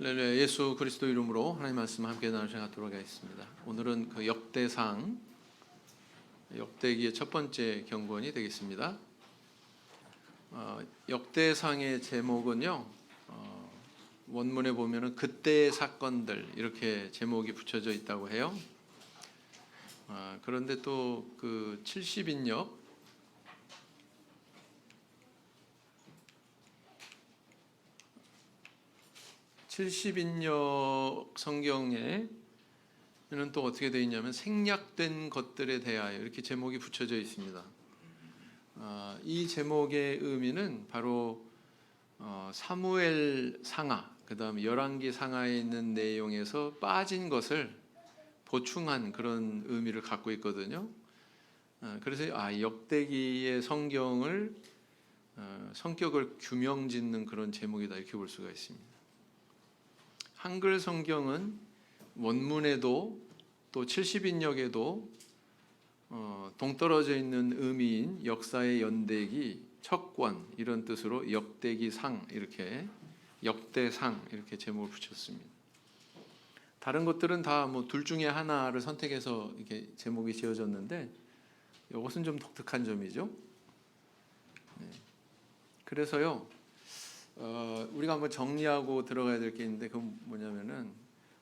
할렐루야. 예수 그리스도 이름으로 하나님 말씀 함께 나누도록 하겠습니다. 오늘은 그 역대상, 역대기의 첫 번째 경건이 되겠습니다. 역대상의 제목은요, 원문에 보면은 그때의 사건들 이렇게 제목이 붙여져 있다고 해요. 그런데 또 그 70인역 성경에는 또 어떻게 되어 있냐면 생략된 것들에 대하여 이렇게 제목이 붙여져 있습니다. 이 제목의 의미는 바로 사무엘 상하, 그 다음에 열왕기 상하에 있는 내용에서 빠진 것을 보충한 그런 의미를 갖고 있거든요. 그래서 역대기의 성경을 성격을 규명짓는 그런 제목이다 이렇게 볼 수가 있습니다. 한글 성경은 원문에도 또 70인역에도 동떨어져 있는 의미인 역사의 연대기, 척권 이런 뜻으로 역대기상 이렇게 역대상 이렇게 제목을 붙였습니다. 다른 것들은 다 뭐 둘 중에 하나를 선택해서 이렇게 제목이 지어졌는데 이것은 좀 독특한 점이죠. 그래서요. 우리가 한번 정리하고 들어가야 될 게 있는데 그건 뭐냐면은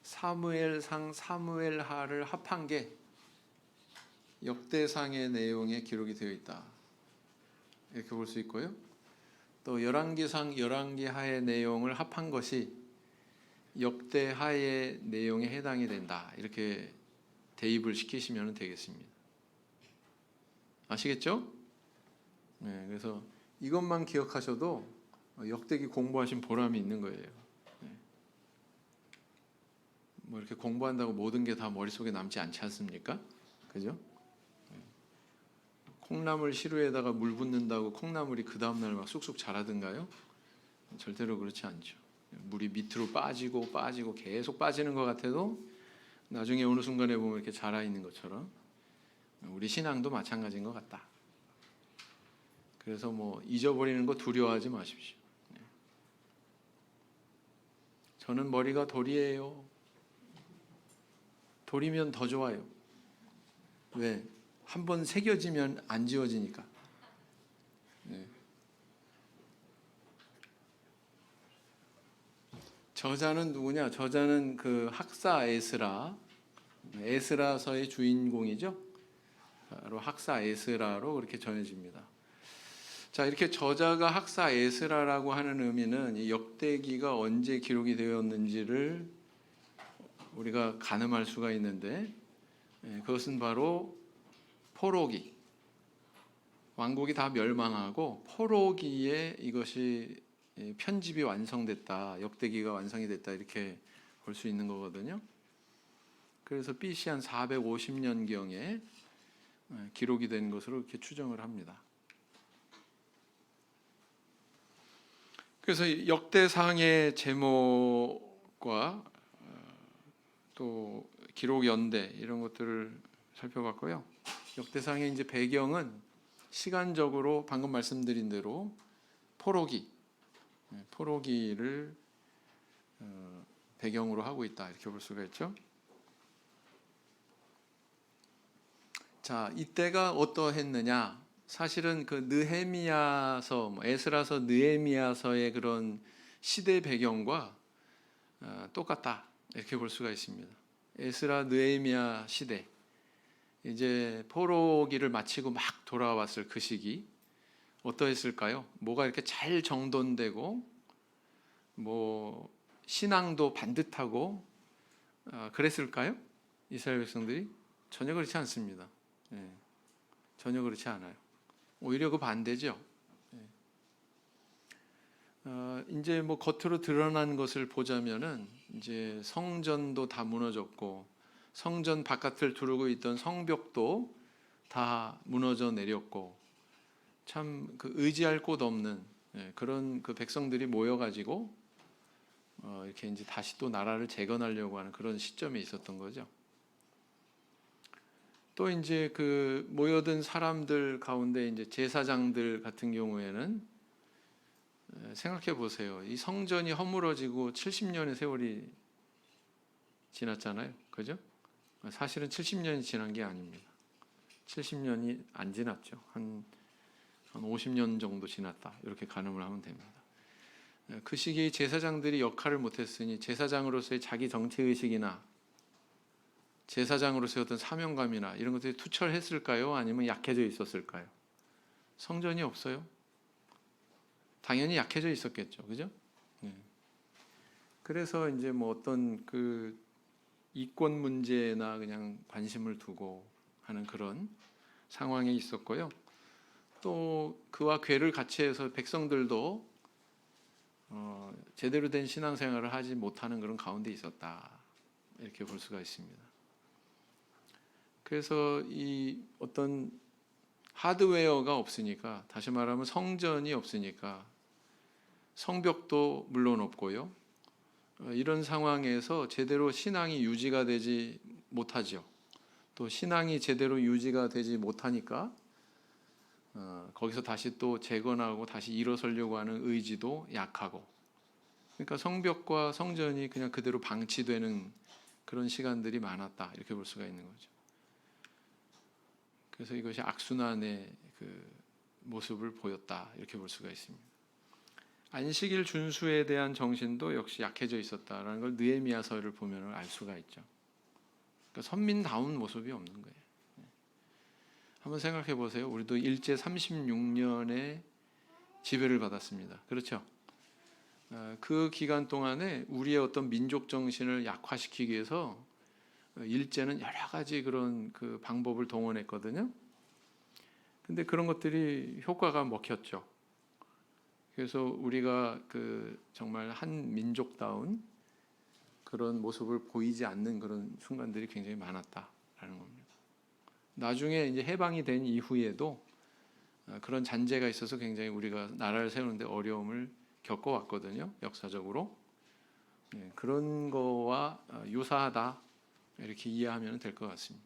사무엘상, 사무엘하를 합한 게 역대상의 내용에 기록이 되어 있다 이렇게 볼 수 있고요. 또 열왕기상, 열왕기하의 내용을 합한 것이 역대하의 내용에 해당이 된다 이렇게 대입을 시키시면 되겠습니다. 아시겠죠? 네, 그래서 이것만 기억하셔도 역대기 공부하신 보람이 있는 거예요. 뭐 이렇게 공부한다고 모든 게 다 머릿속에 남지 않지 않습니까? 그죠? 콩나물 시루에다가 물 붓는다고 콩나물이 그 다음날 막 쑥쑥 자라든가요? 절대로 그렇지 않죠. 물이 밑으로 빠지고 계속 빠지는 것 같아도 나중에 어느 순간에 보면 이렇게 자라 있는 것처럼 우리 신앙도 마찬가지인 것 같다. 그래서 뭐 잊어버리는 거 두려워하지 마십시오. 저는 머리가 돌이에요. 돌이면 더 좋아요. 왜? 한번 새겨지면 안 지워지니까. 네. 저자는 누구냐? 저자는 그 학사 에스라, 에스라서의 주인공이죠. 바로 학사 에스라로 그렇게 전해집니다. 자, 이렇게 저자가 학사 에스라라고 하는 의미는 이 역대기가 언제 기록이 되었는지를 우리가 가늠할 수가 있는데 그것은 바로 포로기, 왕국이 다 멸망하고 포로기에 이것이 편집이 완성됐다, 역대기가 완성이 됐다 이렇게 볼 수 있는 거거든요. 그래서 BC 한 450년경에 기록이 된 것으로 이렇게 추정을 합니다. 그래서 역대상의 제목과 또 기록 연대 이런 것들을 살펴봤고요. 역대상의 이제 배경은 시간적으로 방금 말씀드린 대로 포로기를 배경으로 하고 있다 이렇게 볼 수가 있죠. 자, 이때가 어떠했느냐? 사실은 그 느헤미야서, 에스라서, 느헤미야서의 그런 시대 배경과 똑같다 이렇게 볼 수가 있습니다. 에스라, 느헤미야 시대, 이제 포로기를 마치고 막 돌아왔을 그 시기 어떠했을까요? 뭐가 이렇게 잘 정돈되고 뭐 신앙도 반듯하고 그랬을까요? 이스라엘 백성들이 전혀 그렇지 않습니다. 전혀 그렇지 않아요. 오히려 그 반대죠. 이제 뭐 겉으로 드러난 것을 보자면은 이제 성전도 다 무너졌고 성전 바깥을 두르고 있던 성벽도 다 무너져 내렸고 참 그 의지할 곳 없는 그런 그 백성들이 모여가지고 이렇게 이제 다시 또 나라를 재건하려고 하는 그런 시점에 있었던 거죠. 또 이제 그 모여든 사람들 가운데 이제 제사장들 같은 경우에는 생각해 보세요. 이 성전이 허물어지고 70년의 세월이 지났잖아요. 그죠? 사실은 70년이 지난 게 아닙니다. 70년이 안 지났죠. 한 50년 정도 지났다. 이렇게 가늠을 하면 됩니다. 그 시기에 제사장들이 역할을 못했으니 제사장으로서의 자기 정체의식이나 제사장으로서의 어떤 사명감이나 이런 것들이 투철했을까요? 아니면 약해져 있었을까요? 성전이 없어요? 당연히 약해져 있었겠죠. 그죠? 네. 그래서 이제 뭐 어떤 그 이권 문제나 그냥 관심을 두고 하는 그런 상황에 있었고요. 또 그와 궤를 같이 해서 백성들도 제대로 된 신앙생활을 하지 못하는 그런 가운데 있었다. 이렇게 볼 수가 있습니다. 그래서 이 어떤 하드웨어가 없으니까, 다시 말하면 성전이 없으니까 성벽도 물론 없고요. 이런 상황에서 제대로 신앙이 유지가 되지 못하죠. 또 신앙이 제대로 유지가 되지 못하니까 거기서 다시 또 재건하고 다시 일어서려고 하는 의지도 약하고, 그러니까 성벽과 성전이 그냥 그대로 방치되는 그런 시간들이 많았다. 이렇게 볼 수가 있는 거죠. 그래서 이것이 악순환의 그 모습을 보였다. 이렇게 볼 수가 있습니다. 안식일 준수에 대한 정신도 역시 약해져 있었다라는 걸 느헤미야서를 보면 알 수가 있죠. 그러니까 선민다운 모습이 없는 거예요. 한번 생각해 보세요. 우리도 일제 36년에 지배를 받았습니다. 그렇죠? 그 기간 동안에 우리의 어떤 민족 정신을 약화시키기 위해서 일제는 여러 가지 그런 그 방법을 동원했거든요. 근데 그런 것들이 효과가 먹혔죠. 그래서 우리가 그 정말 한 민족다운 그런 모습을 보이지 않는 그런 순간들이 굉장히 많았다라는 겁니다. 나중에 이제 해방이 된 이후에도 그런 잔재가 있어서 굉장히 우리가 나라를 세우는데 어려움을 겪어왔거든요. 역사적으로. 그런 거와 유사하다 이렇게 이해하면 될 것 같습니다.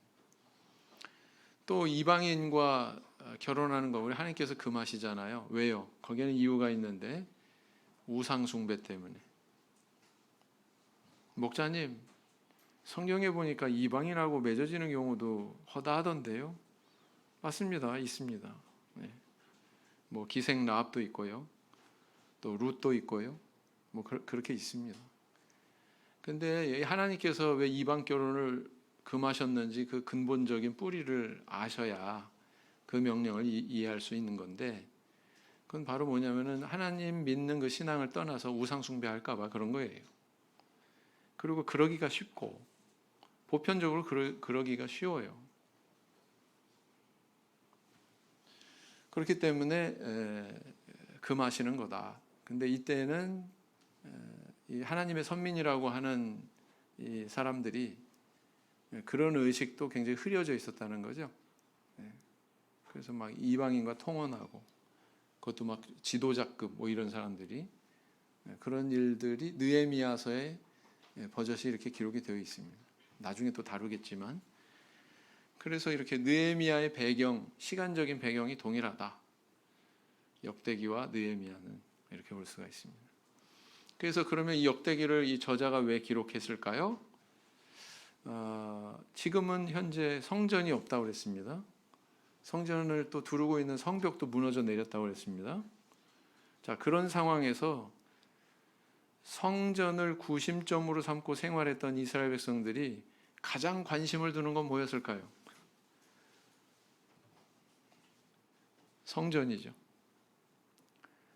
또 이방인과 결혼하는 거 우리 하나님께서 금하시잖아요. 왜요? 거기에는 이유가 있는데 우상 숭배 때문에. 목사님, 성경에 보니까 이방인하고 맺어지는 경우도 허다하던데요. 맞습니다. 있습니다. 네. 뭐 기생 라합도 있고요. 또 룻도 있고요. 뭐 그렇게 있습니다. 근데 하나님께서 왜 이방 결혼을 금하셨는지 그 근본적인 뿌리를 아셔야 그 명령을 이해할 수 있는 건데, 그건 바로 뭐냐면은 하나님 믿는 그 신앙을 떠나서 우상 숭배할까 봐 그런 거예요. 그리고 그러기가 쉽고 보편적으로 그러기가 쉬워요. 그렇기 때문에 금하시는 거다. 근데 이때는 이 하나님의 선민이라고 하는 이 사람들이 그런 의식도 굉장히 흐려져 있었다는 거죠. 그래서 막 이방인과 통혼하고, 그것도 막 지도자급 뭐 이런 사람들이, 그런 일들이 느헤미야서에 버젓이 이렇게 기록이 되어 있습니다. 나중에 또 다루겠지만, 그래서 이렇게 느헤미야의 배경, 시간적인 배경이 동일하다. 역대기와 느헤미야는 이렇게 볼 수가 있습니다. 그래서 그러면 이 역대기를 이 저자가 왜 기록했을까요? 지금은 현재 성전이 없다고 그랬습니다. 성전을 또 두르고 있는 성벽도 무너져 내렸다고 그랬습니다. 자, 그런 상황에서 성전을 구심점으로 삼고 생활했던 이스라엘 백성들이 가장 관심을 두는 건 뭐였을까요? 성전이죠.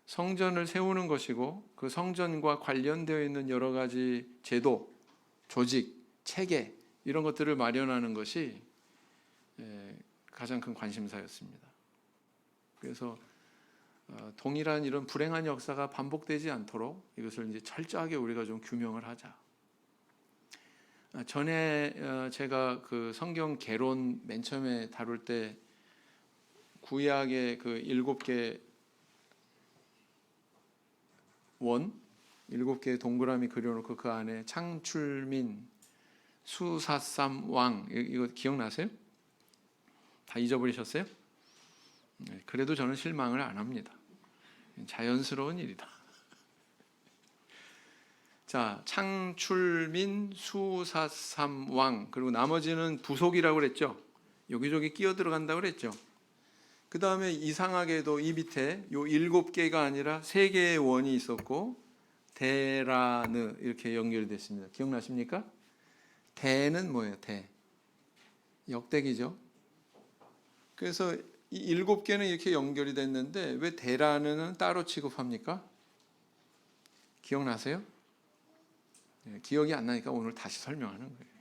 성전을 세우는 것이고, 그 성전과 관련되어 있는 여러 가지 제도, 조직, 체계 이런 것들을 마련하는 것이 가장 큰 관심사였습니다. 그래서 동일한 이런 불행한 역사가 반복되지 않도록 이것을 이제 철저하게 우리가 좀 규명을 하자. 전에 제가 그 성경 개론 맨 처음에 다룰 때 구약의 그 7개 원, 7개의 동그라미 그려놓고 그 안에 창출민, 수사삼 왕, 이거 기억나세요? 다 잊어버리셨어요? 그래도 저는 실망을 안 합니다. 자연스러운 일이다. 자, 창출민 수사삼왕, 그리고 나머지는 부속이라고 그랬죠. 여기저기 끼어 들어간다고 그랬죠. 그 다음에 이상하게도 이 밑에 요 7개가 아니라 3개의 원이 있었고 대라느 이렇게 연결이 됐습니다. 기억나십니까? 대는 뭐예요? 대. 역대기죠. 그래서 이 7개는 이렇게 연결이 됐는데 왜 대라는 따로 취급합니까? 기억나세요? 네, 기억이 안 나니까 오늘 다시 설명하는 거예요.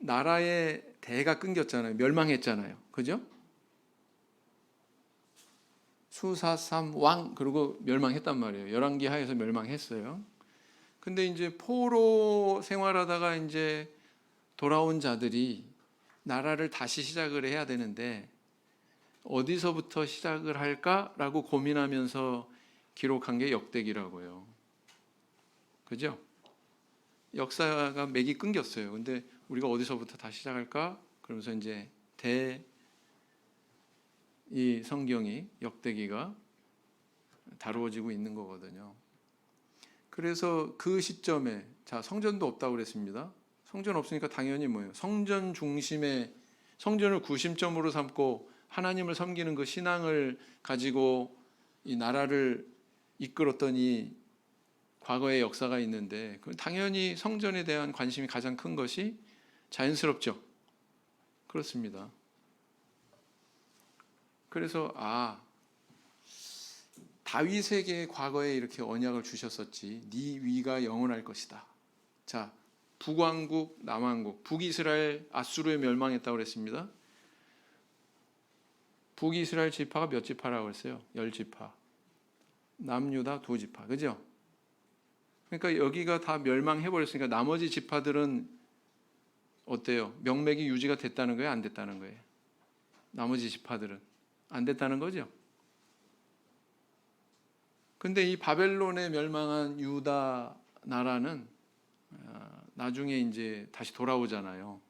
나라의 대가 끊겼잖아요. 멸망했잖아요. 그죠? 수사삼왕 그리고 멸망했단 말이에요. 열왕기 하에서 멸망했어요. 근데 이제 포로 생활하다가 이제 돌아온 자들이 나라를 다시 시작을 해야 되는데 어디서부터 시작을 할까라고 고민하면서 기록한 게 역대기라고요. 그죠? 역사가 맥이 끊겼어요. 근데 우리가 어디서부터 다시 시작할까? 그러면서 이제 이 성경이 역대기가 다루어지고 있는 거거든요. 그래서 그 시점에 자, 성전도 없다고 그랬습니다. 성전 없으니까 당연히 뭐예요? 성전 중심의 성전을 구심점으로 삼고 하나님을 섬기는 그 신앙을 가지고 이 나라를 이끌었던 이 과거의 역사가 있는데 당연히 성전에 대한 관심이 가장 큰 것이 자연스럽죠. 그렇습니다. 그래서 다윗에게 과거에 이렇게 언약을 주셨었지. 네 위가 영원할 것이다. 자, 북왕국, 남왕국, 북이스라엘 아수르에 멸망했다고 그랬습니다. 북이스라엘 지파가 몇 지파라고 했어요? 10지파. 남유다 2지파. 그죠? 그러니까 여기가 다 멸망해버렸으니까 나머지 지파들은 어때요? 명맥이 유지가 됐다는 거예요? 안 됐다는 거예요? 나머지 지파들은 안 됐다는 거죠. 근데 이 바벨론에 멸망한 유다 나라는 나중에 이제 다시 돌아오잖아요.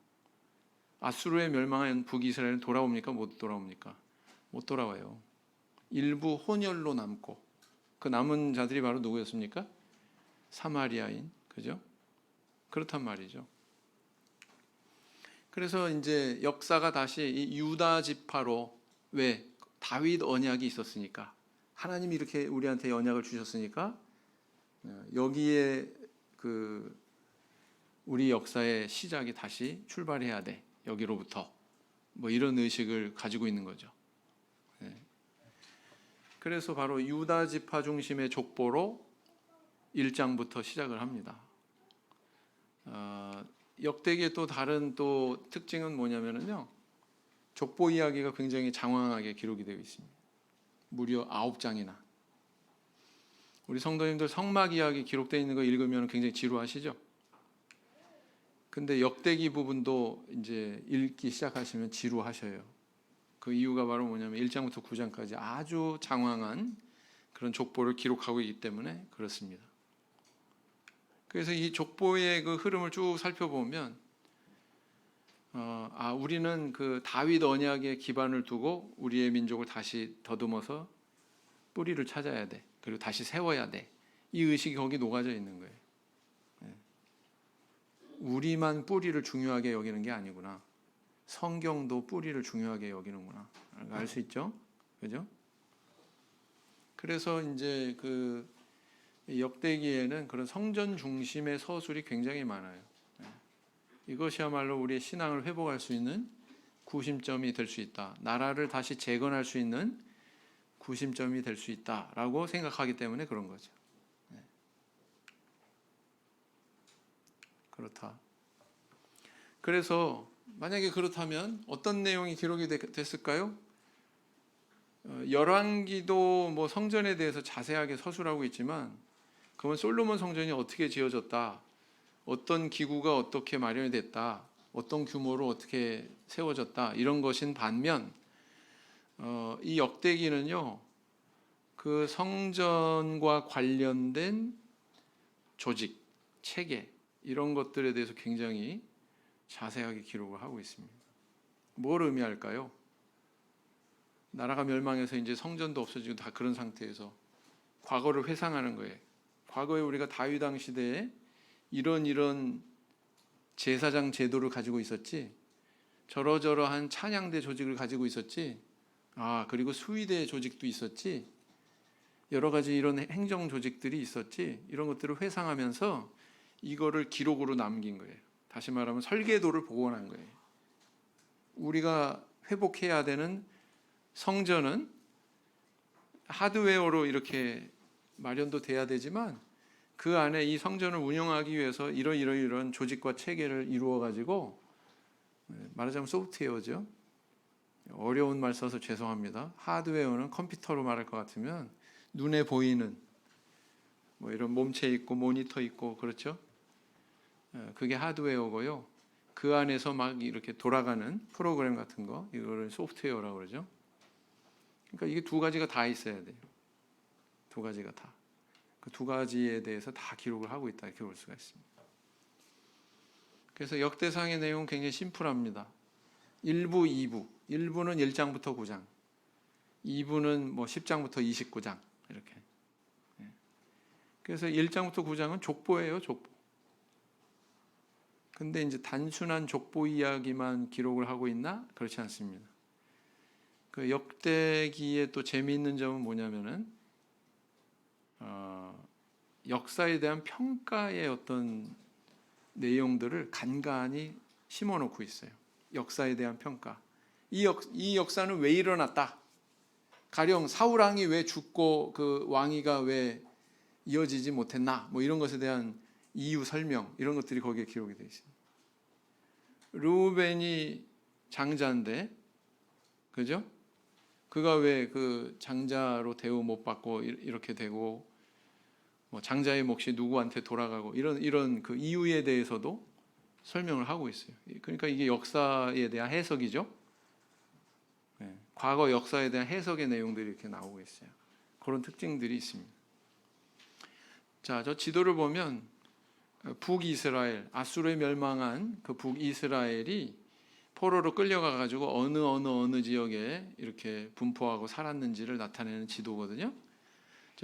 아수르에 멸망한 북이스라엘은 돌아옵니까? 못 돌아옵니까? 못 돌아와요. 일부 혼혈로 남고 그 남은 자들이 바로 누구였습니까? 사마리아인, 그죠? 그렇단 말이죠. 그래서 이제 역사가 다시 이 유다 지파로 왜 다윗 언약이 있었으니까 하나님이 이렇게 우리한테 언약을 주셨으니까 여기에 그 우리 역사의 시작이 다시 출발해야 돼. 여기로부터 뭐 이런 의식을 가지고 있는 거죠. 그래서 바로 유다 지파 중심의 족보로 1장부터 시작을 합니다. 역대기의 또 다른 또 특징은 뭐냐면요. 족보 이야기가 굉장히 장황하게 기록이 되어 있습니다. 무려 9장이나. 우리 성도님들 성막 이야기 기록되어 있는 거 읽으면 굉장히 지루하시죠? 근데 역대기 부분도 이제 읽기 시작하시면 지루하셔요. 그 이유가 바로 뭐냐면 1장부터 9장까지 아주 장황한 그런 족보를 기록하고 있기 때문에 그렇습니다. 그래서 이 족보의 그 흐름을 쭉 살펴보면 우리는 그 다윗 언약에 기반을 두고 우리의 민족을 다시 더듬어서 뿌리를 찾아야 돼. 그리고 다시 세워야 돼. 이 의식이 거기 녹아져 있는 거예요. 우리만 뿌리를 중요하게 여기는 게 아니구나. 성경도 뿌리를 중요하게 여기는구나. 알 수 있죠? 그죠? 그래서 이제 그 역대기에는 그런 성전 중심의 서술이 굉장히 많아요. 이것이야말로 우리의 신앙을 회복할 수 있는 구심점이 될 수 있다. 나라를 다시 재건할 수 있는 구심점이 될 수 있다라고 생각하기 때문에 그런 거죠. 그렇다. 그래서 만약에 그렇다면 어떤 내용이 기록이 됐을까요? 열왕기도 뭐 성전에 대해서 자세하게 서술하고 있지만 그건 솔로몬 성전이 어떻게 지어졌다, 어떤 기구가 어떻게 마련이 됐다, 어떤 규모로 어떻게 세워졌다 이런 것인 반면 이 역대기는요 그 성전과 관련된 조직, 체계 이런 것들에 대해서 굉장히 자세하게 기록을 하고 있습니다. 뭘 의미할까요? 나라가 멸망해서 이제 성전도 없어지고 다 그런 상태에서 과거를 회상하는 거예요. 과거에 우리가 다윗 왕 시대에 이런 제사장 제도를 가지고 있었지, 저러저러한 찬양대 조직을 가지고 있었지, 그리고 수의대 조직도 있었지, 여러 가지 이런 행정 조직들이 있었지, 이런 것들을 회상하면서 이거를 기록으로 남긴 거예요. 다시 말하면 설계도를 복원한 거예요. 우리가 회복해야 되는 성전은 하드웨어로 이렇게 마련도 돼야 되지만 그 안에 이 성전을 운영하기 위해서 이런 조직과 체계를 이루어 가지고, 말하자면 소프트웨어죠. 어려운 말 써서 죄송합니다. 하드웨어는 컴퓨터로 말할 것 같으면 눈에 보이는 뭐 이런 몸체 있고 모니터 있고, 그렇죠? 그게 하드웨어고요. 그 안에서 막 이렇게 돌아가는 프로그램 같은 거, 이거를 소프트웨어라고 그러죠. 그러니까 이게 두 가지가 다 있어야 돼요. 두 가지가 다. 그 두 가지에 대해서 다 기록을 하고 있다, 이렇게 볼 수가 있습니다. 그래서 역대상의 내용은 굉장히 심플합니다. 1부, 2부. 1부는 1장부터 9장. 2부는 뭐 10장부터 29장 이렇게. 그래서 1장부터 9장은 족보예요, 족보. 근데 이제 단순한 족보 이야기만 기록을 하고 있나? 그렇지 않습니다. 그 역대기의 또 재미있는 점은 뭐냐면은 역사에 대한 평가의 어떤 내용들을 간간히 심어놓고 있어요. 역사에 대한 평가. 이 역사는 왜 일어났다. 가령 사울 왕이 왜 죽고 그 왕위가 왜 이어지지 못했나. 뭐 이런 것에 대한 이유 설명, 이런 것들이 거기에 기록이 되어 있습니다. 르우벤이 장자인데, 그죠? 그가 왜 그 장자로 대우 못 받고 이렇게 되고, 뭐 장자의 몫이 누구한테 돌아가고, 이런 그 이유에 대해서도 설명을 하고 있어요. 그러니까 이게 역사에 대한 해석이죠. 과거 역사에 대한 해석의 내용들이 이렇게 나오고 있어요. 그런 특징들이 있습니다. 자, 저 지도를 보면 북이스라엘, 아수르에 멸망한 그 북이스라엘이 포로로 끌려가 가지고 어느 지역에 이렇게 분포하고 살았는지를 나타내는 지도거든요.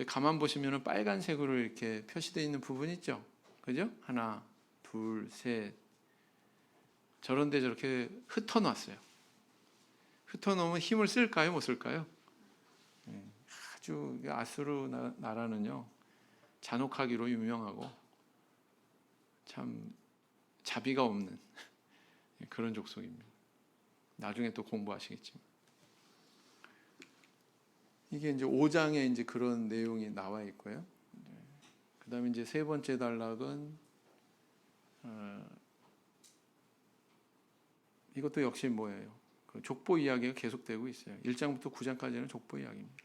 가만 보시면 빨간색으로 이렇게 표시되어 있는 부분 있죠. 그죠? 하나, 둘, 셋. 저런데 저렇게 흩어놨어요. 흩어놓으면 힘을 쓸까요? 못 쓸까요? 아주 아수르 나라는요, 잔혹하기로 유명하고 참 자비가 없는 그런 족속입니다. 나중에 또 공부하시겠지만. 이게 이제 5장에 이제 그런 내용이 나와 있고요. 그다음에 이제 세 번째 단락은 이것도 역시 뭐예요? 그 족보 이야기가 계속되고 있어요. 1장부터 9장까지는 족보 이야기입니다.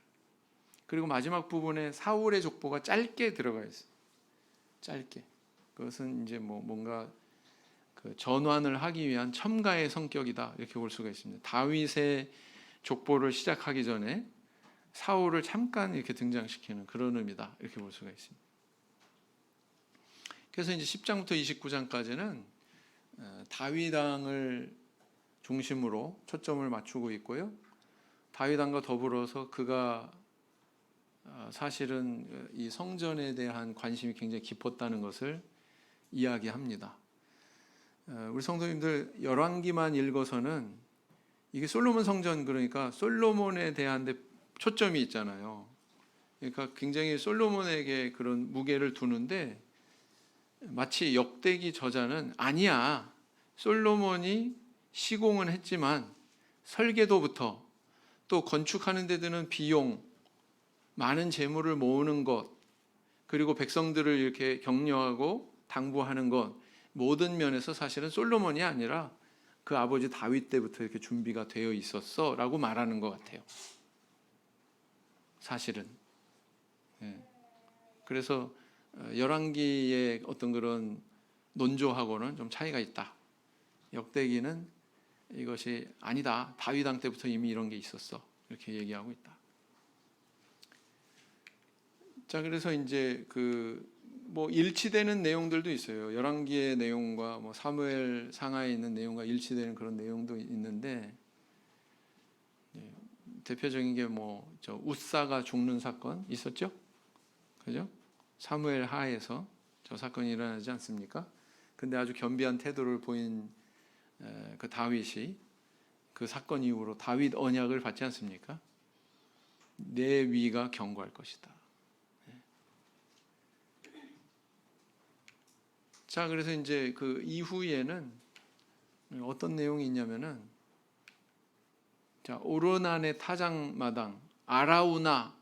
그리고 마지막 부분에 사울의 족보가 짧게 들어가 있어요. 짧게. 그것은 이제 뭔가 그 전환을 하기 위한 첨가의 성격이다, 이렇게 볼 수가 있습니다. 다윗의 족보를 시작하기 전에 사울을 잠깐 이렇게 등장시키는 그런 의미다, 이렇게 볼 수가 있습니다. 그래서 이제 10장부터 29장까지는 다윗 왕을 중심으로 초점을 맞추고 있고요. 다윗 왕과 더불어서 그가 사실은 이 성전에 대한 관심이 굉장히 깊었다는 것을 이야기합니다. 우리 성도님들 열왕기만 읽어서는 이게 솔로몬 성전, 그러니까 솔로몬에 대한 데 초점이 있잖아요. 그러니까 굉장히 솔로몬에게 그런 무게를 두는데, 마치 역대기 저자는 아니야, 솔로몬이 시공은 했지만 설계도부터 또 건축하는 데 드는 비용, 많은 재물을 모으는 것, 그리고 백성들을 이렇게 격려하고 당부하는 것, 모든 면에서 사실은 솔로몬이 아니라 그 아버지 다윗 때부터 이렇게 준비가 되어 있었어 라고 말하는 것 같아요, 사실은. 그래서 열왕기의 어떤 그런 논조하고는 좀 차이가 있다. 역대기는 이것이 아니다, 다윗 왕 때부터 이미 이런 게 있었어, 이렇게 얘기하고 있다. 자, 그래서 이제 뭐 일치되는 내용들도 있어요. 열왕기의 내용과 뭐 사무엘 상하에 있는 내용과 일치되는 그런 내용도 있는데, 대표적인 게 뭐 저 웃사가 죽는 사건 있었죠, 그죠? 사무엘 하에서 저 사건이 일어나지 않습니까? 근데 아주 겸비한 태도를 보인 그 다윗이 그 사건 이후로 다윗 언약을 받지 않습니까? 내 위가 견고할 것이다. 자, 그래서 이제 그 이후에는 어떤 내용이 있냐면은, 자, 오르난의 타작마당 아라우나,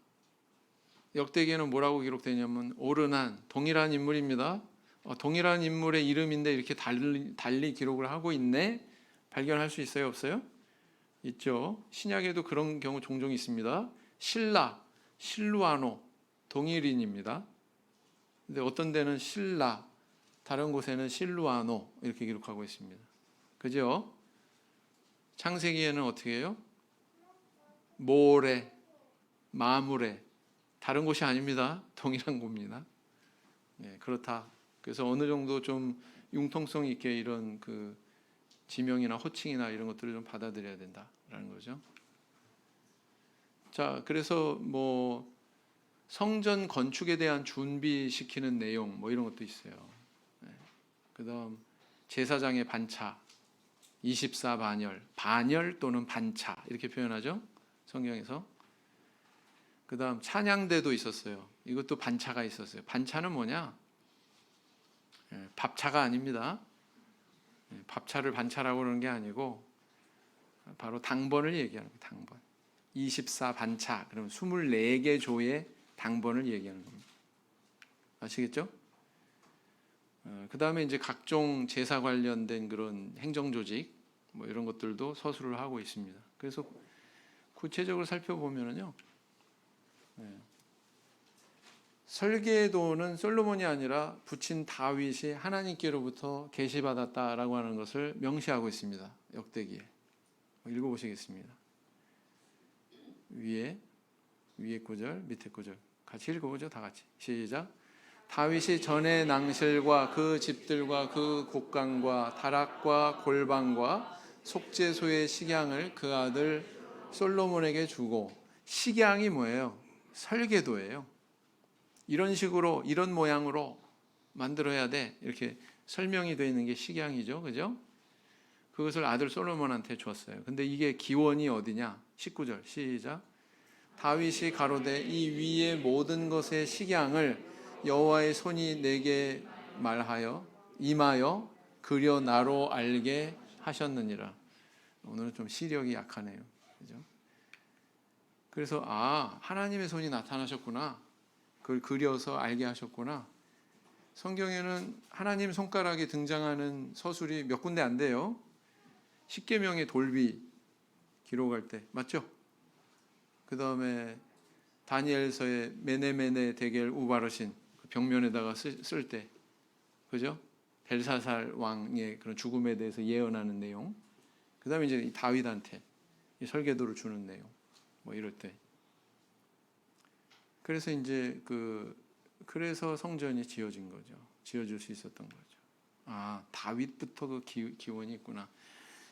역대기에는 뭐라고 기록되냐면 오르난, 동일한 인물입니다. 동일한 인물의 이름인데 이렇게 달리 기록을 하고 있네. 발견할 수 있어요, 없어요? 있죠. 신약에도 그런 경우 종종 있습니다. 실라, 실루아노, 동일인입니다. 근데 어떤 데는 실라, 다른 곳에는 실루아노 이렇게 기록하고 있습니다. 그죠? 창세기에는 어떻게 해요? 모레, 마무레, 다른 곳이 아닙니다. 동일한 곳입니다. 네, 그렇다. 그래서 어느 정도 좀 융통성 있게 이런 그 지명이나 호칭이나 이런 것들을 좀 받아들여야 된다라는 거죠. 자, 그래서 뭐 성전 건축에 대한 준비시키는 내용 뭐 이런 것도 있어요. 네. 그다음 제사장의 반차, 24반열, 반열 또는 반차 이렇게 표현하죠. 성경에서. 그다음 찬양대도 있었어요. 이것도 반차가 있었어요. 반차는 뭐냐? 밥차가 아닙니다. 밥차를 반차라고 그러는 게 아니고 바로 당번을 얘기하는 거예요. 당번. 24반차 그러면 24개 조의 당번을 얘기하는 겁니다. 아시겠죠? 그 다음에 이제 각종 제사 관련된 그런 행정조직 뭐 이런 것들도 서술을 하고 있습니다. 그래서 구체적으로 살펴보면요, 설계도는 솔로몬이 아니라 부친 다윗이 하나님께로부터 계시받았다라고 하는 것을 명시하고 있습니다. 역대기에. 읽어보시겠습니다. 위에 구절, 밑에 구절 같이 읽어보죠. 다 같이 시작. 다윗이 전의 낭실과 그 집들과 그 곡간과 다락과 골방과 속죄소의 식양을 그 아들 솔로몬에게 주고, 식양이 뭐예요? 설계도예요. 이런 식으로 이런 모양으로 만들어야 돼 이렇게 설명이 되어 있는 게 식양이죠. 그죠? 그것을 아들 솔로몬한테 줬어요. 근데 이게 기원이 어디냐? 19절 시작. 다윗이 가로되 이 위의 모든 것의 식양을 여호와의 손이 내게 말하여 임하여 그려 나로 알게 하셨느니라. 오늘은 좀 시력이 약하네요. 그죠? 그래서 하나님의 손이 나타나셨구나. 그걸 그려서 알게 하셨구나. 성경에는 하나님 손가락이 등장하는 서술이 몇 군데 안 돼요. 십계명의 돌비 기록할 때 맞죠? 그 다음에 다니엘서의 메네메네 데겔 우바르신 벽면에다가 쓸 때, 그죠? 벨사살 왕의 그런 죽음에 대해서 예언하는 내용. 그 다음에 이제 다윗한테 이 설계도를 주는 내용. 뭐 이럴 때. 그래서 이제 그래서 성전이 지어진 거죠. 지어질 수 있었던 거죠. 다윗부터 그 기원이 있구나.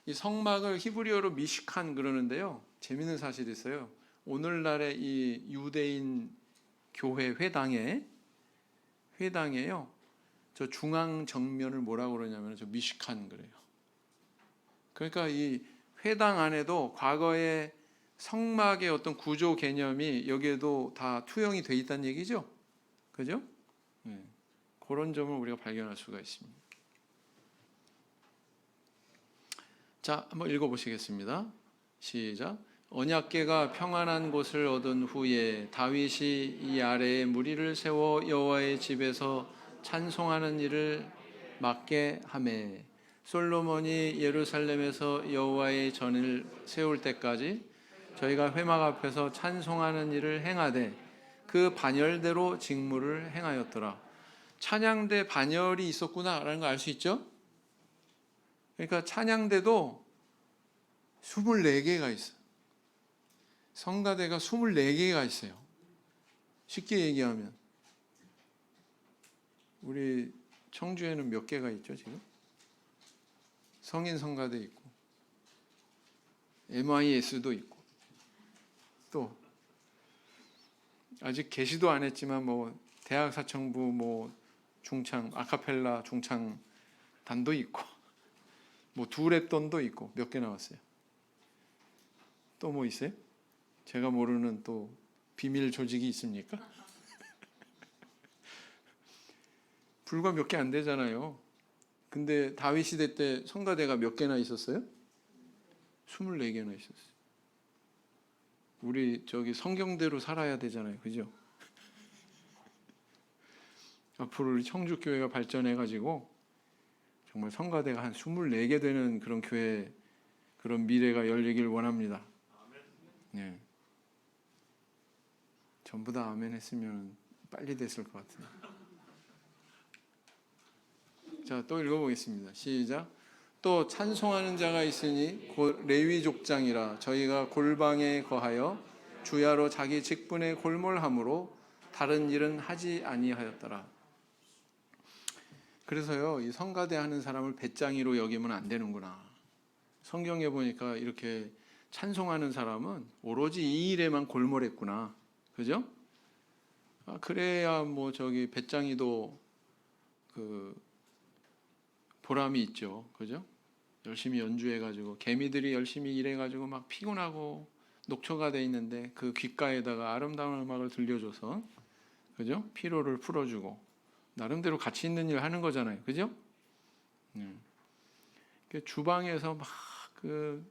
이 성막을 히브리어로 미시칸 그러는데요. 재밌는 사실이 있어요. 오늘날의 이 유대인 교회 회당에요. 저 중앙 정면을 뭐라고 그러냐면 저 미시칸 그래요. 그러니까 이 회당 안에도 과거에 성막의 어떤 구조 개념이 여기에도 다 투영이 돼 있다는 얘기죠. 그죠? 네. 그런 점을 우리가 발견할 수가 있습니다. 자, 한번 읽어보시겠습니다. 시작. 언약궤가 평안한 곳을 얻은 후에 다윗이 이 아래에 무리를 세워 여호와의 집에서 찬송하는 일을 맡게 하매 솔로몬이 예루살렘에서 여호와의 전을 세울 때까지 저희가 회막 앞에서 찬송하는 일을 행하되 그 반열대로 직무를 행하였더라. 찬양대 반열이 있었구나라는 걸 알 수 있죠? 그러니까 찬양대도 24개가 있어요. 성가대가 24개가 있어요. 쉽게 얘기하면 우리 청주에는 몇 개가 있죠 지금? 성인 성가대 있고 MIS도 있고 또 아직 개시도 안 했지만 뭐 대학 사청부 뭐 중창 아카펠라 중창단도 있고 뭐 두랩돈도 있고 몇 개 나왔어요. 또 뭐 있어요? 제가 모르는 또 비밀 조직이 있습니까? 불과 몇 개 안 되잖아요. 근데 다윗 시대 때 성가대가 몇 개나 있었어요? 24개나 있었어요. 우리 저기 성경대로 살아야 되잖아요. 그죠? 앞으로 우리 청주교회가 발전해가지고 정말 성가대가 한 24개 되는 그런 교회, 그런 미래가 열리길 원합니다. 네. 전부 다 아멘 했으면 빨리 됐을 것 같아요. 자, 또 읽어보겠습니다. 시작. 또 찬송하는 자가 있으니 곧 레위 족장이라 저희가 골방에 거하여 주야로 자기 직분에 골몰함으로 다른 일은 하지 아니하였더라. 그래서요, 이 성가대 하는 사람을 배짱이로 여기면 안 되는구나. 성경에 보니까 이렇게 찬송하는 사람은 오로지 이 일에만 골몰했구나. 그죠? 그래야 뭐 저기 배짱이도 그 보람이 있죠. 그죠? 열심히 연주해가지고 개미들이 열심히 일해가지고 막 피곤하고 녹초가 돼 있는데 그 귓가에다가 아름다운 음악을 들려줘서 그죠? 피로를 풀어주고 나름대로 가치 있는 일 하는 거잖아요. 그죠? 주방에서 막 그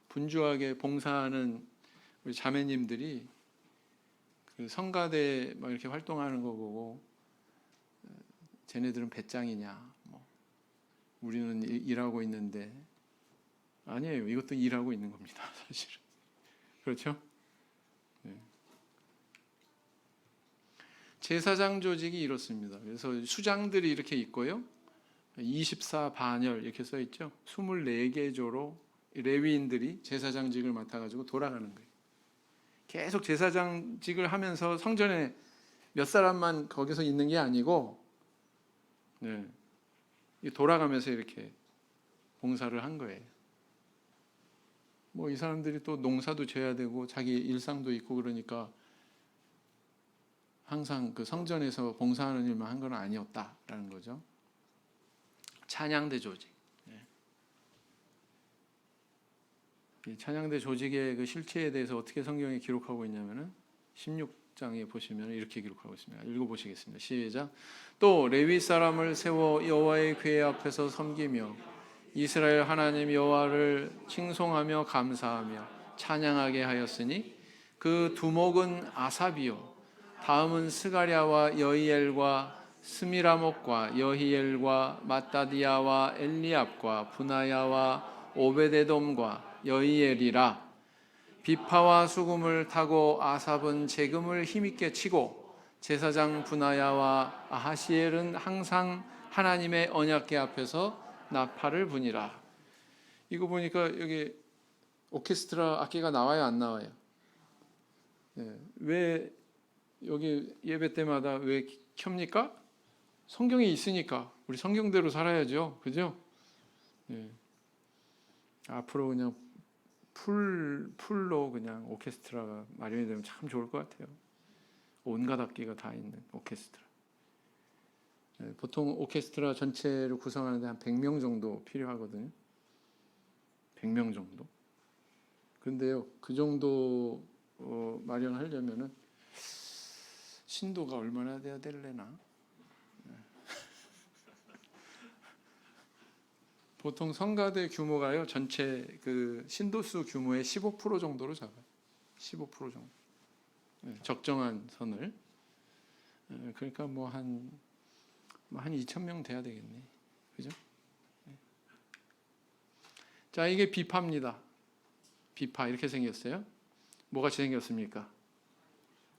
분주하게 봉사하는 우리 자매님들이 그 성가대 막 이렇게 활동하는 거 보고 쟤네들은 배짱이냐? 뭐 우리는 일하고 있는데 아니에요. 이것도 일하고 있는 겁니다. 사실은. 그렇죠? 네. 제사장 조직이 이렇습니다. 그래서 수장들이 이렇게 있고요. 24반열 이렇게 써 있죠. 24개 조로 레위인들이 제사장직을 맡아가지고 돌아가는 거예요. 계속 제사장직을 하면서 성전에 몇 사람만 거기서 있는 게 아니고 네. 돌아가면서 이렇게 봉사를 한 거예요. 뭐 이 사람들이 또 농사도 져야 되고 자기 일상도 있고 그러니까 항상 그 성전에서 봉사하는 일만 한 건 아니었다라는 거죠. 찬양대 조직. 이 찬양대 조직의 그 실체에 대해서 어떻게 성경에 기록하고 있냐면은 16장에 보시면 이렇게 기록하고 있습니다. 읽어보시겠습니다. 시작. 또 레위 사람을 세워 여호와의 궤 앞에서 섬기며 이스라엘 하나님 여호와를 칭송하며 감사하며 찬양하게 하였으니 그 두목은 아삽이요 다음은 스가랴와 여히엘과 스미라목과 여히엘과 마따디아와 엘리압과 분하야와 오베데돔과 여히엘이라. 비파와 수금을 타고 아삽은 재금을 힘있게 치고 제사장 분하야와 아하시엘은 항상 하나님의 언약궤 앞에서 나팔을 부니라. 이거 보니까 여기 오케스트라 악기가 나와요, 안 나와요? 네. 왜 여기 예배 때마다 왜 켭니까? 성경에 있으니까 우리 성경대로 살아야죠, 그죠? 네. 앞으로 그냥 풀로 그냥 오케스트라가 마련이 되면 참 좋을 것 같아요. 온갖 악기가 다 있는 오케스트라. 네. 보통 오케스트라 전체를 구성하는데 한 100명 정도 필요하거든요. 100명 정도. 근데요, 그 정도 마련하려면은 신도가 얼마나 돼야 될래나? 보통 성가대 규모가요, 전체 그 신도수 규모의 15% 정도로 잡아요. 15% 정도. 적정한 선을. 그러니까 뭐 한 2,000명 돼야 되겠네. 그죠? 자, 이게 비파입니다. 비파 이렇게 생겼어요. 뭐같이 생겼습니까?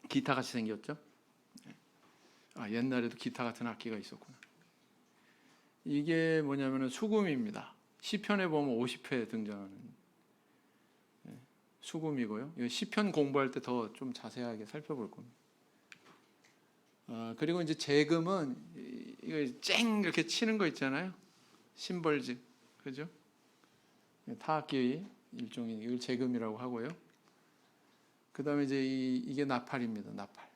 기타 같이 생겼죠? 옛날에도 기타 같은 악기가 있었구나. 이게 뭐냐면은 수금입니다. 시편에 보면 50회 등장하는 수금이고요. 시편 공부할 때 더 좀 자세하게 살펴볼 겁니다. 그리고 이제 재금은 이거 쨍 이렇게 치는 거 있잖아요. 심벌즈, 그죠? 타악기의 일종인 이걸 재금이라고 하고요. 그 다음에 이제 이게 나팔입니다. 나팔.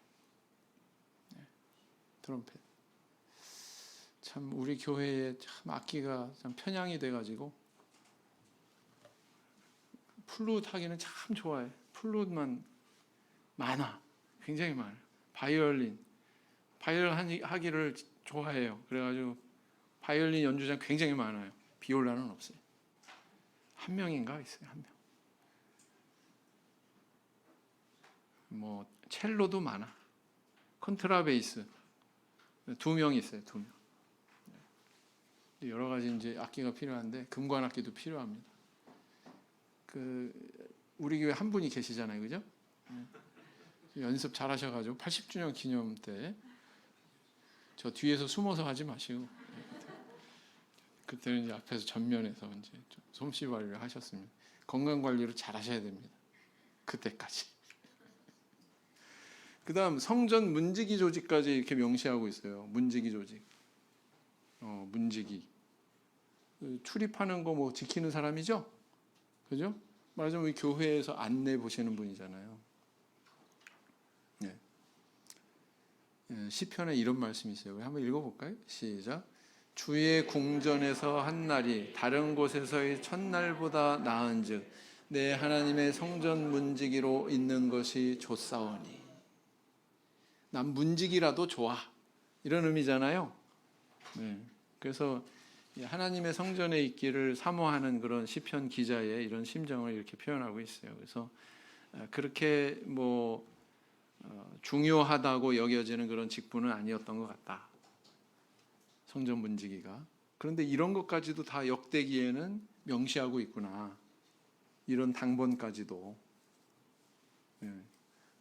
트럼펫. 참 우리 교회에 참 악기가 참 편향이 돼가지고 플룻 하기는 참 좋아해. 플룻만 많아. 굉장히 많아. 바이올린 하기를 좋아해요. 그래가지고 바이올린 연주자 굉장히 많아요. 비올라는 없어요. 한 명인가 있어요. 한 명. 뭐 첼로도 많아. 컨트라베이스 2명 있어요. 2명. 여러 가지 이제 악기가 필요한데 금관 악기도 필요합니다. 우리 교회 한 분이 계시잖아요, 그죠? 연습 잘하셔가지고 80주년 기념 때 저 뒤에서 숨어서 하지 마시고 그때는 이제 앞에서 전면에서 이제 솜씨 발휘를 하셨습니다. 건강 관리를 잘 하셔야 됩니다. 그때까지. 그다음 성전 문지기 조직까지 이렇게 명시하고 있어요. 문지기 조직. 문지기. 출입하는 거 뭐 지키는 사람이죠? 그죠? 말하자면 우리 교회에서 안내 보시는 분이잖아요. 네. 시편에 이런 말씀이 있어요. 한번 읽어볼까요? 시작. 주의 궁전에서 한 날이 다른 곳에서의 첫날보다 나은즉 내 하나님의 성전 문지기로 있는 것이 좋사오니. 난 문지기라도 좋아. 이런 의미잖아요. 네. 그래서 하나님의 성전에 있기를 사모하는 그런 시편 기자의 이런 심정을 이렇게 표현하고 있어요. 그래서 그렇게 뭐 중요하다고 여겨지는 그런 직분은 아니었던 것 같다. 성전 문지기가. 그런데 이런 것까지도 다 역대기에는 명시하고 있구나. 이런 당번까지도. 네.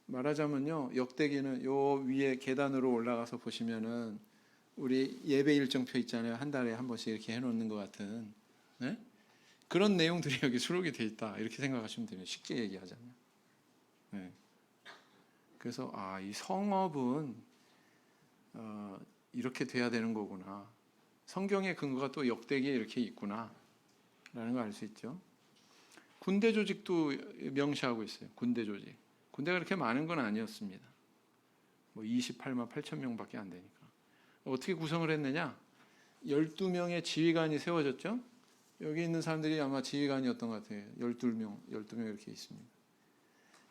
말하자면요, 역대기는 요 위에 계단으로 올라가서 보시면은 우리 예배 일정표 있잖아요. 한 달에 한 번씩 이렇게 해놓는 것 같은 네? 그런 내용들이 여기 수록이 돼 있다. 이렇게 생각하시면 돼요. 쉽게 얘기하자면. 네. 그래서 이 성업은 이렇게 돼야 되는 거구나. 성경의 근거가 또 역대기에 이렇게 있구나 라는 걸 알 수 있죠. 군대 조직도 명시하고 있어요. 군대 조직. 군대가 그렇게 많은 건 아니었습니다. 뭐 28만 8천 명밖에 안 되니까. 어떻게 구성을 했느냐? 12명의 지휘관이 세워졌죠. 여기 있는 사람들이 아마 지휘관이었던 것 같아요. 12명 이렇게 있습니다.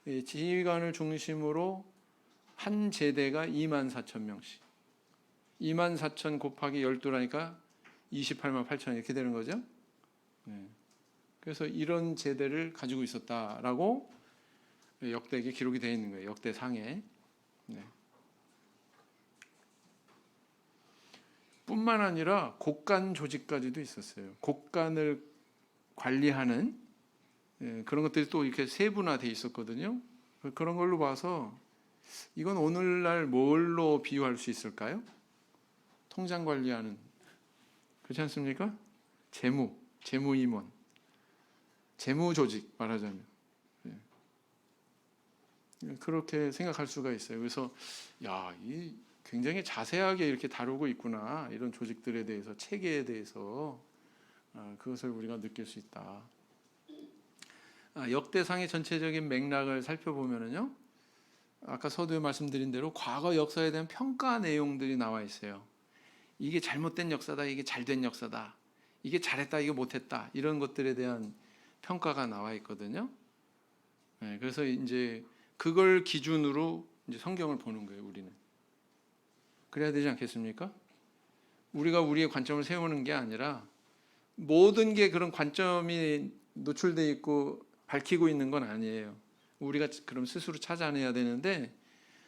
이 지휘관을 중심으로 한 제대가 2만 4천 명씩. 2만 4천 곱하기 12라니까 28만 8천 이렇게 되는 거죠. 네. 그래서 이런 제대를 가지고 있었다라고 역대기에 기록이 되어 있는 거예요. 역대상에. 네. 뿐만 아니라 곡간 조직까지도 있었어요. 곡간을 관리하는 그런 것들이 또 이렇게 세분화되어 있었거든요. 그런 걸로 봐서 이건 오늘날 뭘로 비유할 수 있을까요? 통장 관리하는, 그렇지 않습니까? 재무임원, 재무조직 말하자면 그렇게 생각할 수가 있어요. 그래서 이 굉장히 자세하게 이렇게 다루고 있구나. 이런 조직들에 대해서, 체계에 대해서 그것을 우리가 느낄 수 있다. 역대상의 전체적인 맥락을 살펴보면요, 아까 서두에 말씀드린 대로 과거 역사에 대한 평가 내용들이 나와 있어요. 이게 잘못된 역사다, 이게 잘된 역사다, 이게 잘했다, 이게 못했다, 이런 것들에 대한 평가가 나와 있거든요. 그래서 이제 그걸 기준으로 이제 성경을 보는 거예요, 우리는. 그래야 되지 않겠습니까? 우리가 우리의 관점을 세우는 게 아니라 모든 게 그런 관점이 노출되어 있고 밝히고 있는 건 아니에요. 우리가 그럼 스스로 찾아내야 되는데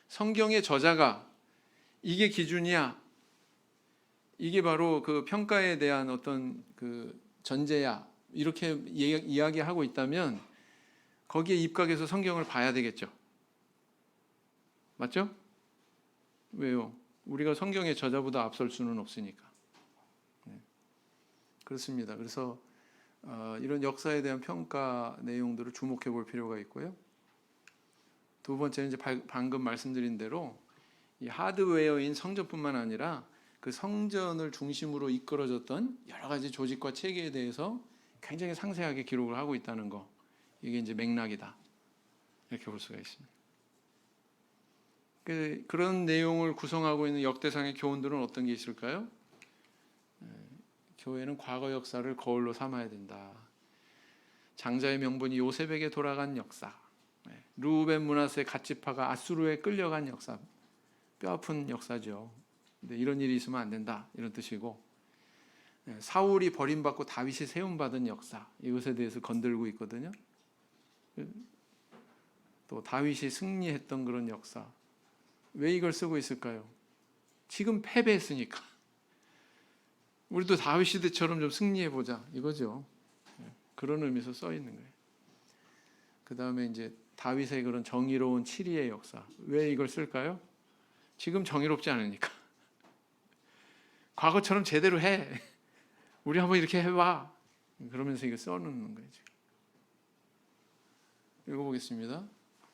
성경의 저자가 이게 기준이야. 이게 바로 그 평가에 대한 어떤 그 전제야. 이렇게 이야기하고 있다면 거기에 입각해서 성경을 봐야 되겠죠. 맞죠? 왜요? 우리가 성경의 저자보다 앞설 수는 없으니까. 그렇습니다. 그래서 이런 역사에 대한 평가 내용들을 주목해 볼 필요가 있고요. 두 번째는 이제 방금 말씀드린 대로 이 하드웨어인 성전뿐만 아니라 그 성전을 중심으로 이끌어졌던 여러 가지 조직과 체계에 대해서 굉장히 상세하게 기록을 하고 있다는 거. 이게 이제 맥락이다. 이렇게 볼 수가 있습니다. 그런 내용을 구성하고 있는 역대상의 교훈들은 어떤 게 있을까요? 교회는 과거 역사를 거울로 삼아야 된다. 장자의 명분이 요셉에게 돌아간 역사, 르우벤 므낫세 갓지파가 아수르에 끌려간 역사, 뼈아픈 역사죠. 근데 이런 일이 있으면 안 된다, 이런 뜻이고, 사울이 버림받고 다윗이 세움받은 역사, 이것에 대해서 건들고 있거든요. 또 다윗이 승리했던 그런 역사, 왜 이걸 쓰고 있을까요? 지금 패배했으니까 우리도 다윗 시대처럼 좀 승리해보자, 이거죠. 그런 의미에서 써 있는 거예요. 그 다음에 이제 다윗의 그런 정의로운 치리의 역사, 왜 이걸 쓸까요? 지금 정의롭지 않으니까. 과거처럼 제대로 해, 우리 한번 이렇게 해봐, 그러면서 이거 써놓는 거예요. 읽어보겠습니다.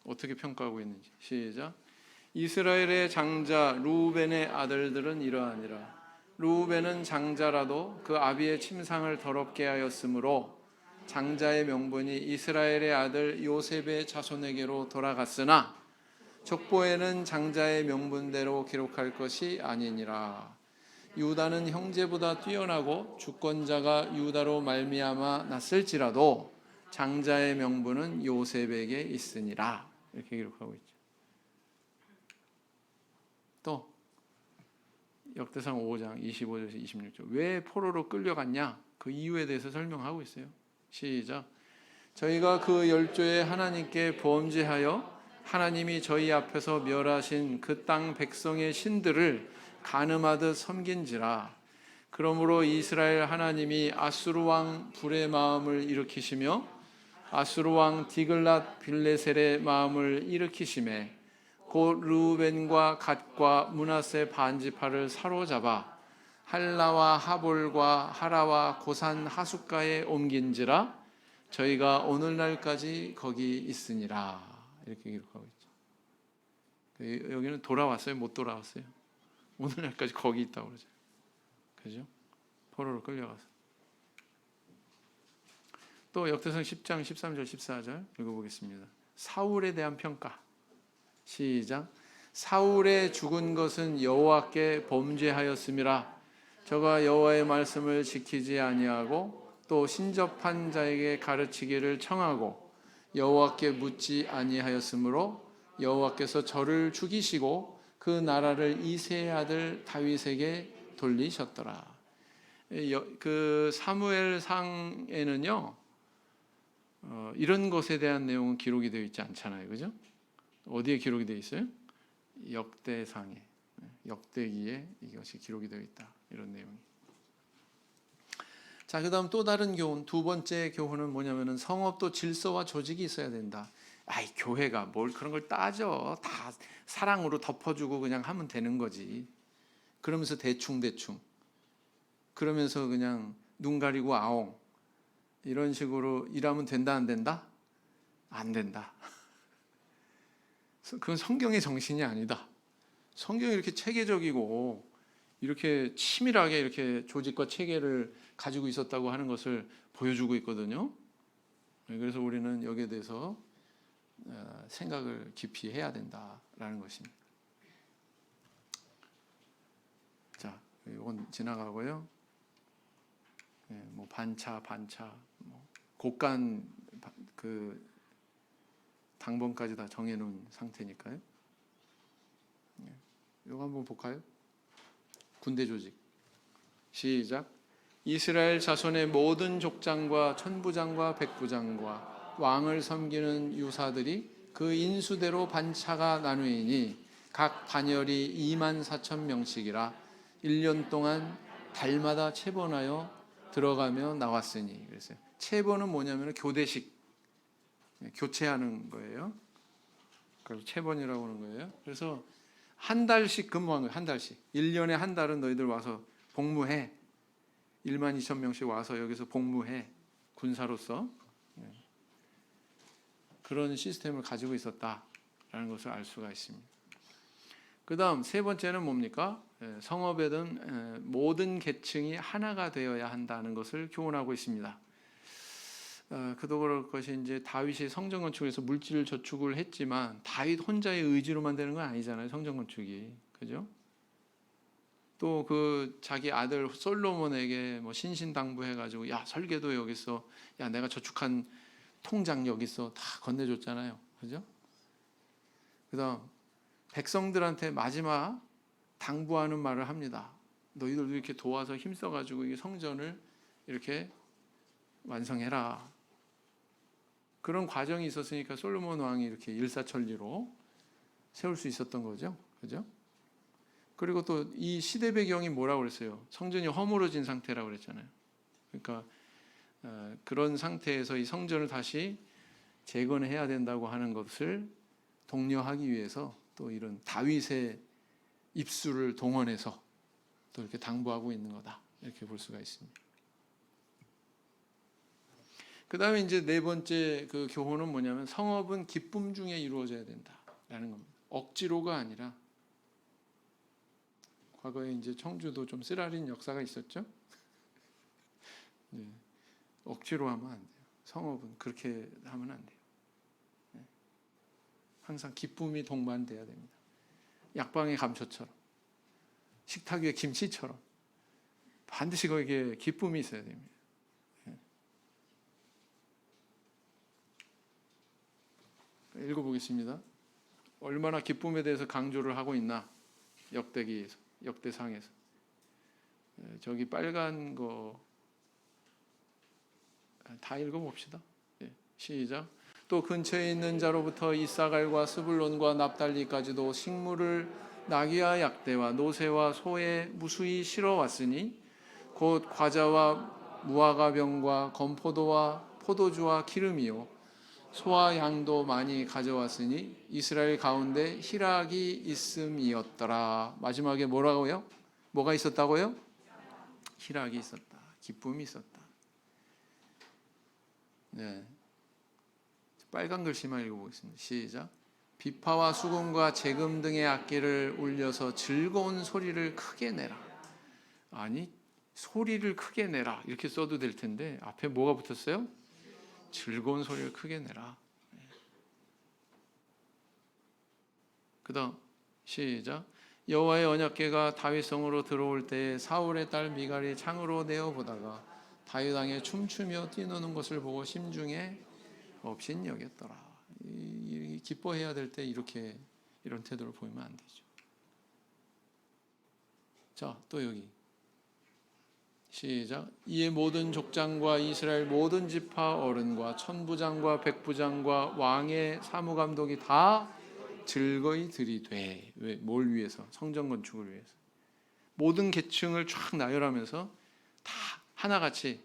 어떻게 평가하고 있는지. 시작. 이스라엘의 장자 르우벤의 아들들은 이러하니라. 르우벤은 장자라도 그 아비의 침상을 더럽게 하였으므로 장자의 명분이 이스라엘의 아들 요셉의 자손에게로 돌아갔으나 족보에는 장자의 명분대로 기록할 것이 아니니라. 유다는 형제보다 뛰어나고 주권자가 유다로 말미암아 났을지라도 장자의 명분은 요셉에게 있으니라. 이렇게 기록하고 있죠. 또 역대상 5장 25절에서 26절, 왜 포로로 끌려갔냐, 그 이유에 대해서 설명하고 있어요. 시작. 저희가 그 열조에 하나님께 범죄하여 하나님이 저희 앞에서 멸하신 그 땅 백성의 신들을 간음하듯 섬긴지라. 그러므로 이스라엘 하나님이 아수르 왕 불의 마음을 일으키시며 아수르 왕 디글랏 빌레셀의 마음을 일으키시매 곧 르우벤과 갓과 므낫세 반지파를 사로잡아 할라와 하볼과 하라와 고산 하숫가에 옮긴지라. 저희가 오늘날까지 거기 있으니라. 이렇게 기록하고 있죠. 여기는 돌아왔어요? 못 돌아왔어요? 오늘날까지 거기 있다고 그러죠. 그죠? 포로로 끌려가서. 또 역대상 10장 13절 14절 읽어보겠습니다. 사울에 대한 평가. 시작. 사울의 죽은 것은 여호와께 범죄하였음이라. 저가 여호와의 말씀을 지키지 아니하고 또 신접한 자에게 가르치기를 청하고 여호와께 묻지 아니하였으므로 여호와께서 저를 죽이시고 그 나라를 이새의 아들 다윗에게 돌리셨더라. 그 사무엘상에는요, 이런 것에 대한 내용은 기록이 되어 있지 않잖아요, 그죠? 어디에 기록이 되어 있어요? 역대상에, 역대기에 이것이 기록이 되어 있다, 이런 내용이. 자, 그다음 또 다른 교훈, 두 번째 교훈은 뭐냐면은 성업도 질서와 조직이 있어야 된다. 아이, 교회가 뭘 그런 걸 따져, 다 사랑으로 덮어주고 그냥 하면 되는 거지. 그러면서 대충 그러면서 그냥 눈 가리고 아옹 이런 식으로 일하면 된다, 안 된다? 안 된다. 그건 성경의 정신이 아니다. 성경이 이렇게 체계적이고 이렇게 치밀하게 이렇게 조직과 체계를 가지고 있었다고 하는 것을 보여주고 있거든요. 그래서 우리는 여기에 대해서 생각을 깊이 해야 된다라는 것입니다. 자, 이건 지나가고요. 뭐 반차, 뭐 곡간 그 당번까지 다 정해놓은 상태니까요. 이거 한번 볼까요? 군대 조직. 시작. 이스라엘 자손의 모든 족장과 천부장과 백부장과 왕을 섬기는 유사들이 그 인수대로 반차가 나누이니 각 반열이 24,000명씩이라 1년 동안 달마다 체번하여 들어가며 나왔으니. 그랬어요. 체번은 뭐냐면 교대식, 교체하는 거예요. 그래서 체번이라고 하는 거예요. 그래서 한 달씩 근무한 거예요. 한 달씩. 1년에 한 달은 너희들 와서 복무해. 12,000명씩 와서 여기서 복무해. 군사로서. 그런 시스템을 가지고 있었다라는 것을 알 수가 있습니다. 그 다음 세 번째는 뭡니까? 성업에는 모든 계층이 하나가 되어야 한다는 것을 교훈하고 있습니다. 그도 그럴 것이 이제 다윗이 성전 건축에서 물질 저축을 했지만 다윗 혼자의 의지로만 되는 건 아니잖아요. 성전 건축이. 그죠? 또 그 자기 아들 솔로몬에게 뭐 신신당부해 가지고 야, 설계도 여기 있어. 야, 내가 저축한 통장 여기 있어. 다 건네줬잖아요. 그죠? 그다음 백성들한테 마지막 당부하는 말을 합니다. 너희들도 이렇게 도와서 힘써 가지고 이 성전을 이렇게 완성해라. 그런 과정이 있었으니까 솔로몬 왕이 이렇게 일사천리로 세울 수 있었던 거죠. 그죠? 그리고 또 이 시대 배경이 뭐라고 그랬어요? 성전이 허물어진 상태라고 그랬잖아요. 그러니까 그런 상태에서 이 성전을 다시 재건해야 된다고 하는 것을 독려하기 위해서 또 이런 다윗의 입술을 동원해서 또 이렇게 당부하고 있는 거다. 이렇게 볼 수가 있습니다. 그 다음에 이제 네 번째 그 교훈은 뭐냐면 성업은 기쁨 중에 이루어져야 된다라는 겁니다. 억지로가 아니라. 과거에 이제 청주도 좀 쓰라린 역사가 있었죠. 네. 억지로 하면 안 돼요. 성업은 그렇게 하면 안 돼요. 네. 항상 기쁨이 동반돼야 됩니다. 약방의 감초처럼, 식탁 위에 김치처럼 반드시 거기에 기쁨이 있어야 됩니다. 읽어보겠습니다. 얼마나 기쁨에 대해서 강조를 하고 있나. 역대상에서 저기 빨간 거 다 읽어봅시다. 시작. 또 근처에 있는 자로부터 이사갈과 스불론과 납달리까지도 식물을 나귀와 약대와 노새와 소에 무수히 실어왔으니 곧 과자와 무화과 병과 건포도와 포도주와 기름이요 소와 양도 많이 가져왔으니 이스라엘 가운데 희락이 있음이었더라. 마지막에 뭐라고요? 뭐가 있었다고요? 희락이 있었다. 기쁨이 있었다. 네. 빨간 글씨만 읽어보겠습니다. 시작. 비파와 수금과 재금 등의 악기를 울려서 즐거운 소리를 크게 내라. 아니, 소리를 크게 내라 이렇게 써도 될 텐데 앞에 뭐가 붙었어요? 즐거운 소리를 크게 내라. 그 다음 시작. 여호와의 언약궤가 다윗성으로 들어올 때에 사울의 딸 미갈이 창으로 내어보다가 다윗 왕에 춤추며 뛰노는 것을 보고 심중에 없인 여겼더라. 기뻐해야 될 때 이렇게 이런 태도를 보이면 안 되죠. 자, 또 여기 시작. 이에 모든 족장과 이스라엘 모든 지파 어른과 천부장과 백부장과 왕의 사무감독이 다 즐거이 들이되. 왜? 뭘 위해서? 성전 건축을 위해서. 모든 계층을 쫙 나열하면서 다 하나같이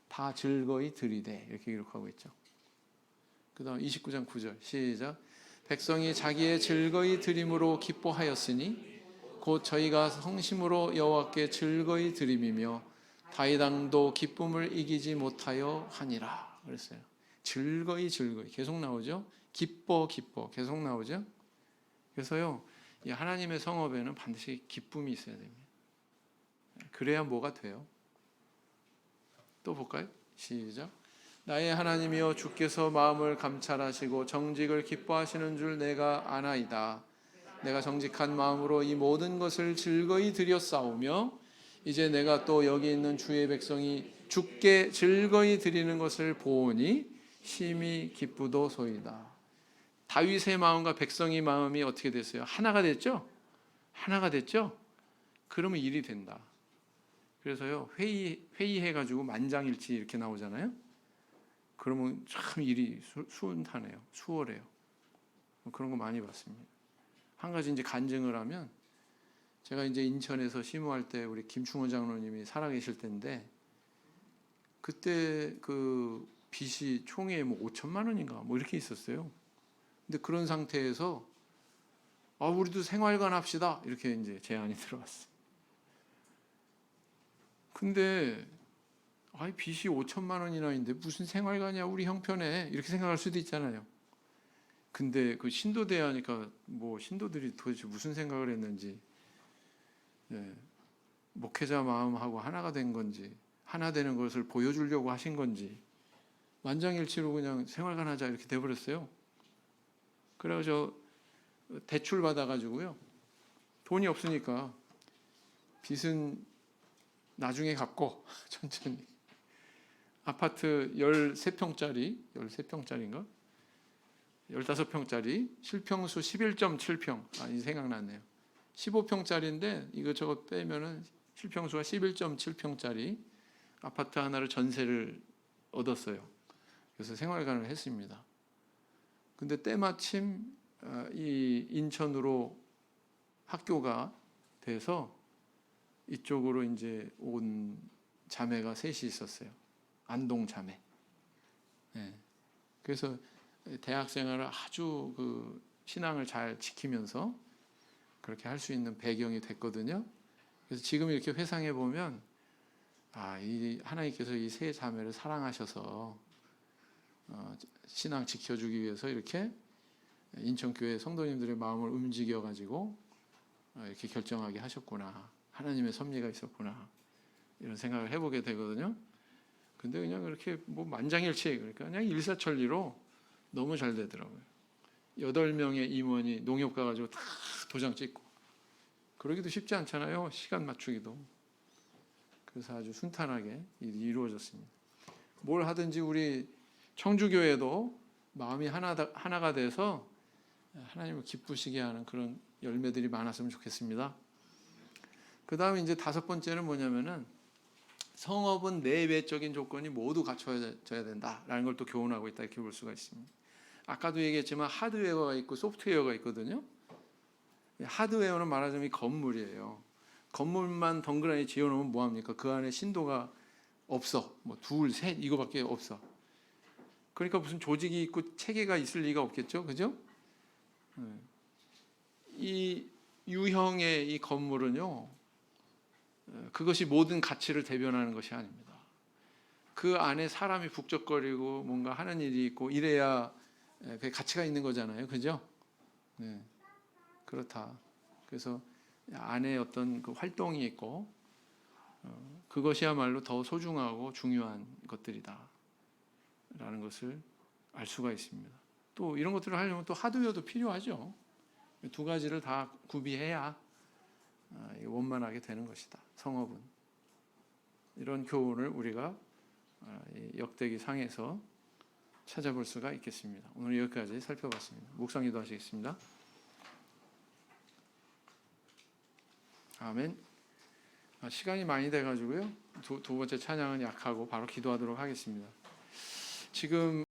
다 즐거이 들이되 이렇게 기록하고 있죠. 그 다음 29장 9절 시작. 백성이 자기의 즐거이 드림으로 기뻐하였으니 곧 저희가 성심으로 여호와께 즐거이 드림이며 다윗 왕도 기쁨을 이기지 못하여 하니라. 그랬어요. 즐거이 계속 나오죠. 기뻐 계속 나오죠. 그래서요, 이 하나님의 성업에는 반드시 기쁨이 있어야 됩니다. 그래야 뭐가 돼요? 또 볼까요? 시작. 나의 하나님이여 주께서 마음을 감찰하시고 정직을 기뻐하시는 줄 내가 아나이다. 내가 정직한 마음으로 이 모든 것을 즐거이 드렸사오며 이제 내가 또 여기 있는 주의 백성이 주께 즐거이 드리는 것을 보오니 심히 기쁘도소이다. 다윗의 마음과 백성의 마음이 어떻게 됐어요? 하나가 됐죠? 하나가 됐죠? 그러면 일이 된다. 그래서요, 회의해가지고 만장일치 이렇게 나오잖아요. 그러면 참 일이 순탄해요. 수월해요. 그런 거 많이 봤습니다. 한 가지 이제 간증을 하면, 제가 이제 인천에서 심우할 때 우리 김충원 장로님이 살아계실 때인데, 그때 그 빚이 총에 뭐 5천만 원인가 뭐 이렇게 있었어요. 근데 그런 상태에서 우리도 생활관 합시다 이렇게 이제 제안이 들어왔어요. 근데 빚이 5천만 원이나 있는데 무슨 생활관이야, 우리 형편에, 이렇게 생각할 수도 있잖아요. 근데 그 신도대 하니까 뭐 신도들이 도대체 무슨 생각을 했는지, 목회자 마음하고 하나가 된 건지, 하나 되는 것을 보여주려고 하신 건지, 만장일치로 그냥 생활관 하자 이렇게 돼버렸어요. 그래서 대출 받아가지고요. 돈이 없으니까 빚은 나중에 갚고 천천히 아파트 13평짜리인가? 15평짜리 실평수 11.7평. 이 생각났네요. 15평짜리인데 이것저것 빼면은 실평수가 11.7평짜리 아파트 하나를 전세를 얻었어요. 그래서 생활관을 했습니다. 근데 때마침 이 인천으로 학교가 돼서 이쪽으로 이제 온 자매가 셋이 있었어요. 안동 자매. 네. 그래서 대학 생활을 아주 그 신앙을 잘 지키면서 그렇게 할 수 있는 배경이 됐거든요. 그래서 지금 이렇게 회상해 보면 이 하나님께서 이 세 자매를 사랑하셔서 신앙 지켜주기 위해서 이렇게 인천교회 성도님들의 마음을 움직여 가지고 이렇게 결정하게 하셨구나. 하나님의 섭리가 있었구나. 이런 생각을 해보게 되거든요. 근데 그냥 그렇게 뭐 만장일치, 그러니까 그냥 일사천리로 너무 잘 되더라고요. 8명의 임원이 농협 가가지고 다 도장 찍고, 그러기도 쉽지 않잖아요. 시간 맞추기도. 그래서 아주 순탄하게 이루어졌습니다. 뭘 하든지 우리 청주교회도 마음이 하나가 돼서 하나님을 기쁘시게 하는 그런 열매들이 많았으면 좋겠습니다. 그 다음에 이제 5번째는 뭐냐면은 성업은 내외적인 조건이 모두 갖춰져야 된다라는 걸 또 교훈하고 있다, 이렇게 볼 수가 있습니다. 아까도 얘기했지만 하드웨어가 있고 소프트웨어가 있거든요. 하드웨어는 말하자면 이 건물이에요. 건물만 덩그러니 지어놓으면 뭐합니까? 그 안에 신도가 없어. 뭐 둘, 셋 이거밖에 없어. 그러니까 무슨 조직이 있고 체계가 있을 리가 없겠죠, 그죠? 이 유형의 이 건물은요, 그것이 모든 가치를 대변하는 것이 아닙니다. 그 안에 사람이 북적거리고 뭔가 하는 일이 있고 이래야 그 가치가 있는 거잖아요, 그죠? 네, 그렇다. 그래서 안에 어떤 그 활동이 있고 그것이야말로 더 소중하고 중요한 것들이다 라는 것을 알 수가 있습니다. 또 이런 것들을 하려면 또 하드웨어도 필요하죠. 두 가지를 다 구비해야 원만하게 되는 것이다, 성업은. 이런 교훈을 우리가 역대기 상에서 찾아볼 수가 있겠습니다. 오늘 여기까지 살펴봤습니다. 묵상 기도하시겠습니다. 아멘. 시간이 많이 돼가지고요. 두 번째 찬양은 약하고 바로 기도하도록 하겠습니다. 지금